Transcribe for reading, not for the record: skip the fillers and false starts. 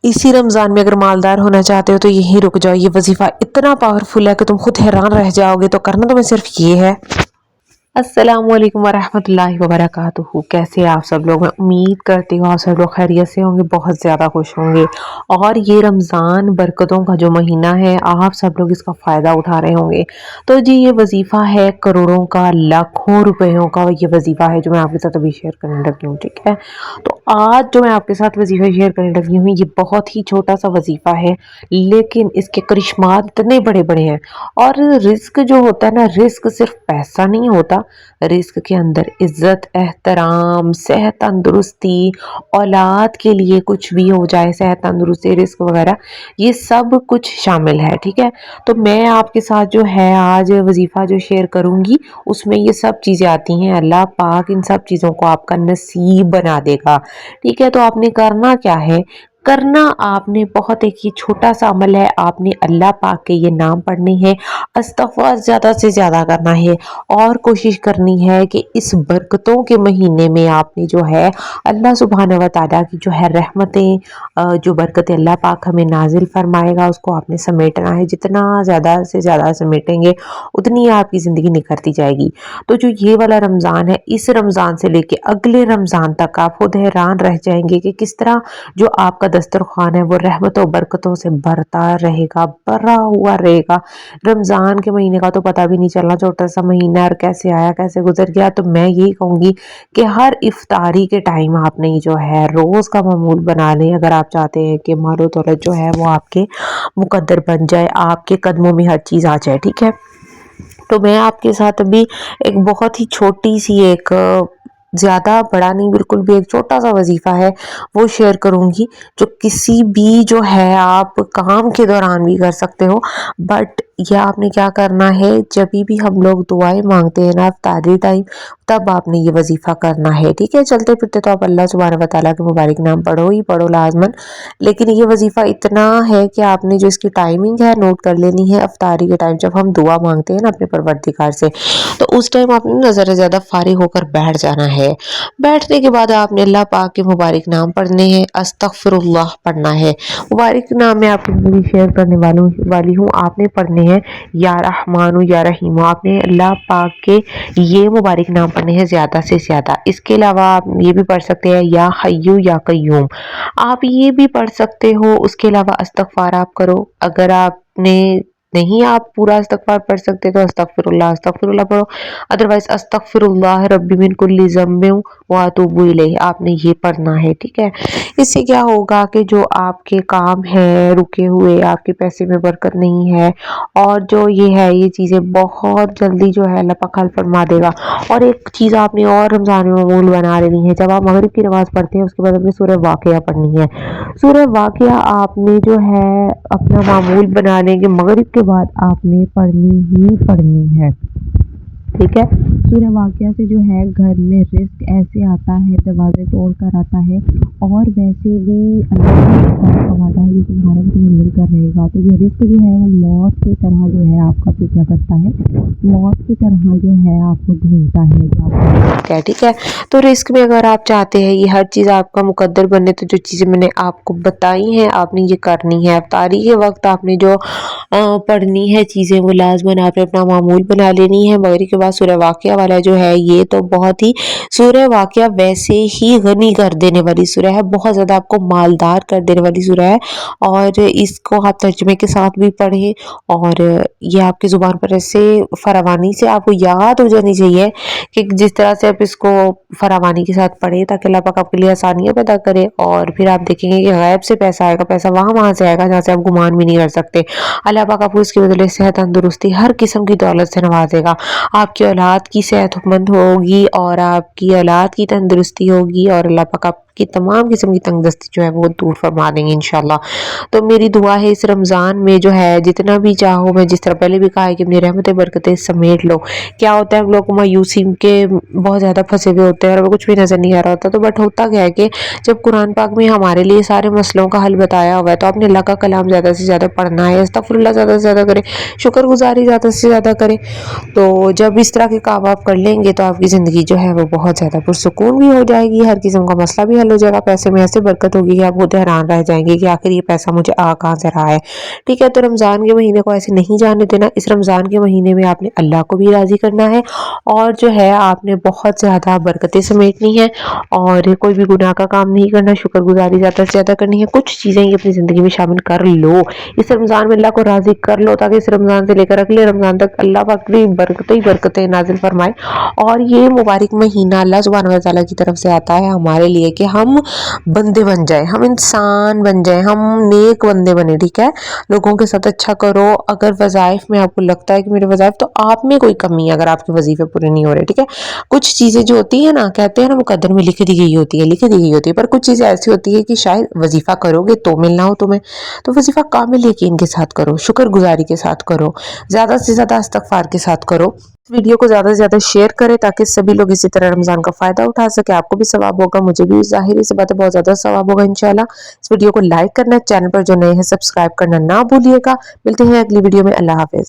اسی رمضان میں اگر مالدار ہونا چاہتے ہو تو یہیں رک جاؤ، یہ وظیفہ اتنا پاورفل ہے کہ تم خود حیران رہ جاؤ گے، تو کرنا تمہیں صرف یہ ہے۔ السلام علیکم ورحمۃ اللہ وبرکاتہ، کیسے آپ سب لوگ؟ میں امید کرتی ہوں آپ سب لوگ خیریت سے ہوں گے، بہت زیادہ خوش ہوں گے، اور یہ رمضان برکتوں کا جو مہینہ ہے آپ سب لوگ اس کا فائدہ اٹھا رہے ہوں گے۔ تو جی یہ وظیفہ ہے کروڑوں کا، لاکھوں روپیوں کا یہ وظیفہ ہے جو میں آپ کے ساتھ ابھی شیئر کرنے لگی ہوں، ٹھیک ہے؟ تو آج جو میں آپ کے ساتھ وظیفہ شیئر کرنے لگی ہوں یہ بہت ہی چھوٹا سا وظیفہ ہے، لیکن اس کے کرشمات اتنے بڑے بڑے ہیں۔ اور رزق جو ہوتا ہے نا، رزق صرف پیسہ نہیں ہوتا، رزق کے اندر عزت، احترام، صحت، تندرستی، اولاد کے لیے کچھ بھی ہو جائے، صحت، تندرستی، رزق وغیرہ، یہ سب کچھ شامل ہے، ٹھیک ہے؟ تو میں آپ کے ساتھ جو ہے آج وظیفہ جو شیئر کروں گی اس میں یہ سب چیزیں آتی ہیں، اللہ پاک ان سب چیزوں کو آپ کا نصیب بنا دے گا، ٹھیک ہے؟ تو آپ نے کرنا کیا ہے؟ کرنا آپ نے بہت ایک یہ چھوٹا سا عمل ہے، آپ نے اللہ پاک کے یہ نام پڑھنے ہیں، استغفار زیادہ سے زیادہ کرنا ہے، اور کوشش کرنی ہے کہ اس برکتوں کے مہینے میں آپ نے جو ہے اللہ سبحانہ و تعالیٰ کی جو ہے رحمتیں، جو برکتیں اللہ پاک ہمیں نازل فرمائے گا اس کو آپ نے سمیٹنا ہے، جتنا زیادہ سے زیادہ سمیٹیں گے اتنی آپ کی زندگی نکھرتی جائے گی۔ تو جو یہ والا رمضان ہے، اس رمضان سے لے کے اگلے رمضان تک آپ خود حیران رہ جائیں گے کہ کس طرح جو آپ کا دسترخوان ہے وہ رحمتوں برکتوں سے بھرتا رہے گا، بھرا ہوا رہے گا۔ رمضان کے مہینے کا تو پتہ بھی نہیں چلنا، چھوٹا سا مہینہ اور کیسے آیا کیسے گزر گیا۔ تو میں یہی کہوں گی کہ ہر افطاری کے ٹائم آپ نے جو ہے روز کا معمول بنا لیں، اگر آپ چاہتے ہیں کہ مال و دولت جو ہے وہ آپ کے مقدر بن جائے، آپ کے قدموں میں ہر چیز آ جائے، ٹھیک ہے؟ تو میں آپ کے ساتھ ابھی ایک بہت ہی چھوٹی سی ایک زیادہ بڑا نہیں، بالکل بھی ایک چھوٹا سا وظیفہ ہے وہ شیئر کروں گی، جو کسی بھی جو ہے آپ کام کے دوران بھی کر سکتے ہو۔ بٹ یہ آپ نے کیا کرنا ہے، جب بھی ہم لوگ دعائیں مانگتے ہیں نا افطاری ٹائم، تب آپ نے یہ وظیفہ کرنا ہے، ٹھیک ہے؟ چلتے پھرتے تو آپ اللہ سبحانہ و تعالیٰ کے مبارک نام پڑھو ہی پڑھو لازمن، لیکن یہ وظیفہ اتنا ہے کہ آپ نے جو اس کی ٹائمنگ ہے نوٹ کر لینی ہے۔ افطاری کے ٹائم جب ہم دعا مانگتے ہیں نا اپنے پروردگار سے، تو اس ٹائم آپ نے نظر سے زیادہ فارغ ہو کر بیٹھ جانا ہے۔ بیٹھنے کے بعد آپ نے اللہ پاک کے مبارک نام پڑھنے ہیں، استغفر اللہ پڑھنا ہے۔ مبارک نام میں آپ کو شیئر کرنے والی ہوں، آپ نے پڑھنے ہیں یا رحمان یا رحیم، آپ نے اللہ پاک کے یہ مبارک نام پڑھنے ہیں زیادہ سے زیادہ۔ اس کے علاوہ آپ یہ بھی پڑھ سکتے ہیں یا حیو یا قیوم، آپ یہ بھی پڑھ سکتے ہو۔ اس کے علاوہ استغفار آپ کرو، اگر آپ نے نہیں آپ پورا استغفار پڑھ سکتے تو استغفر اللہ پڑھو، ادروائز استغفر اللہ ربی من کل ذنب واتوب الیہ آپ نے یہ پڑھنا ہے، ٹھیک ہے؟ اس سے کیا ہوگا کہ جو آپ کے کام ہیں رکے ہوئے، آپ کے پیسے میں برکت نہیں ہے، اور جو یہ ہے یہ چیزیں بہت جلدی جو ہے اللہ پاک حل فرما دے گا۔ اور ایک چیز آپ نے اور رمضان میں معمول بنا لینی ہے، جب آپ مغرب کی نماز پڑھتے ہیں اس کے بعد آپ نے سورہ واقعہ پڑھنی ہے۔ سورہ واقعہ آپ نے جو ہے اپنا معمول بنا لیں کہ مغرب کے بعد آپ نے پڑھنی ہی پڑھنی ہے، ٹھیک ہے؟ سورہ واقعہ سے جو ہے گھر میں رزق ایسے آتا ہے، دروازے توڑ کر آتا ہے، اور ویسے بھی اللہ کا وعدہ ہے تمہارا بھی مل کر رہے گا۔ تو یہ رزق جو ہے وہ موت کی طرح جو ہے آپ کا پیچھا کرتا ہے، موت کی طرح جو ہے آپ کو ڈھونڈتا ہے، جو آپ کا، ٹھیک ہے؟ تو رزق میں اگر آپ چاہتے ہیں یہ ہر چیز آپ کا مقدر بنے، تو جو چیزیں میں نے آپ کو بتائی ہیں آپ نے یہ کرنی ہے۔ افطاری کے وقت آپ نے جو پڑھنی ہے چیزیں وہ لازماً آپ نے اپنا معمول بنا لینی ہے۔ مغرب کے بعد سورہ واقعہ والا جو ہے یہ تو بہت ہی، سورہ واقعہ ویسے ہی غنی کر دینے والی سورہ ہے، بہت زیادہ آپ کو مالدار کر دینے والی سورہ ہے، اور اس کو آپ ترجمے کے ساتھ بھی پڑھیں، اور یہ آپ کی زبان پر ایسے فراوانی سے آپ کو یاد ہو جانی چاہیے کہ جس طرح سے آپ اس کو فراوانی کے ساتھ پڑھیں تاکہ اللہ پاک آپ کے لیے آسانیاں پیدا کرے، اور پھر آپ دیکھیں گے کہ غیب سے پیسہ آئے گا، پیسہ وہاں سے آئے گا جہاں سے آپ گمان بھی نہیں کر سکتے۔ اللہ پاک آپ کو اس کے بدلے صحت، تندرستی، ہر قسم کی دولت سے نوازے گا، آپ کی اولاد کی صحت مند ہوگی اور آپ کی اولاد کی تندرستی ہوگی، اور اللہ پاک آپ کی تمام قسم کی تنگ دستی جو ہے وہ دور فرما دیں گے انشاءاللہ۔ تو میری دعا ہے اس رمضان میں جو ہے جتنا بھی چاہو، میں جس طرح پہلے بھی کہا ہے کہ اپنی رحمتیں برکتیں سمیٹ لو۔ کیا ہوتا ہے ہم لوگ مایوسی کے بہت زیادہ پھنسے ہوئے ہوتے ہیں اور وہ کچھ بھی نظر نہیں آ رہا ہوتا، تو بٹ ہوتا کیا ہے کہ جب قرآن پاک میں ہمارے لیے سارے مسئلوں کا حل بتایا ہوا ہے تو آپ نے اللہ کا کلام زیادہ سے زیادہ پڑھنا ہے، استغفر اللہ زیادہ سے زیادہ کریں، شکر گزاری زیادہ سے زیادہ کریں۔ تو جب اس طرح کے کام آپ کر لیں گے تو آپ کی زندگی جو ہے وہ بہت زیادہ پرسکون بھی ہو جائے گی، ہر قسم کا مسئلہ بھی حل ہو جائے گا، پیسے میں ایسے برکت ہوگی کہ آپ خود حیران رہ جائیں گے کہ آخر یہ پیسہ مجھے آ کہاں سے رہا ہے. ٹھیک ہے، تو رمضان کے مہینے کو ایسے نہیں جانے دینا. اس رمضان کے مہینے میں آپ نے اللہ کو بھی راضی کرنا ہے اور جو ہے آپ نے بہت زیادہ برکتیں سمیٹنی ہے اور کوئی بھی گناہ کا کام نہیں کرنا، شکر گزاری زیادہ سے زیادہ کرنی ہے. کچھ چیزیں یہ اپنی زندگی میں شامل کر لو اس رمضان میں، اللہ کو راضی کر لو تاکہ اس رمضان سے لے کر اگلے رمضان تک اللہ پاک کی برکتیں ہی برکتیں نازل فرمائے. اور یہ مبارک مہینہ اللہ سبحانہ و تعالیٰ کی طرف سے آتا ہے ہمارے لیے کہ ہم بندے بن جائیں، ہم انسان بن جائیں، ہم نیک بندے بنے. ٹھیک ہے، لوگوں کے ساتھ اچھا کرو. اگر وظائف میں آپ کو لگتا ہے کہ میرے وظائف، تو آپ میں کوئی کمی ہے اگر آپ کے وظیفے پورے نہیں ہو رہے. ٹھیک ہے، کچھ چیزیں جو ہوتی ہیں نا، کہتے ہیں نا مقدر میں لکھ دی گئی ہوتی ہے، پر کچھ چیزیں ایسی ہوتی ہے کہ شاید وظیفہ کرو گے تو ملنا ہو تمہیں، تو وظیفہ کامل یقین کے ساتھ کرو، شکر گزاری کے ساتھ کرو، زیادہ سے زیادہ استغفار کے ساتھ کرو. اس ویڈیو کو زیادہ سے زیادہ شیئر کریں تاکہ سبھی لوگ اسی طرح رمضان کا فائدہ اٹھا سکے. آپ کو بھی ثواب ہوگا، مجھے بھی ظاہر سی بات ہے بہت زیادہ ثواب ہوگا انشاءاللہ. اس ویڈیو کو لائک کرنا، چینل پر جو نئے ہیں سبسکرائب کرنا نہ بھولیے گا. ملتے ہیں اگلی ویڈیو میں. اللہ حافظ.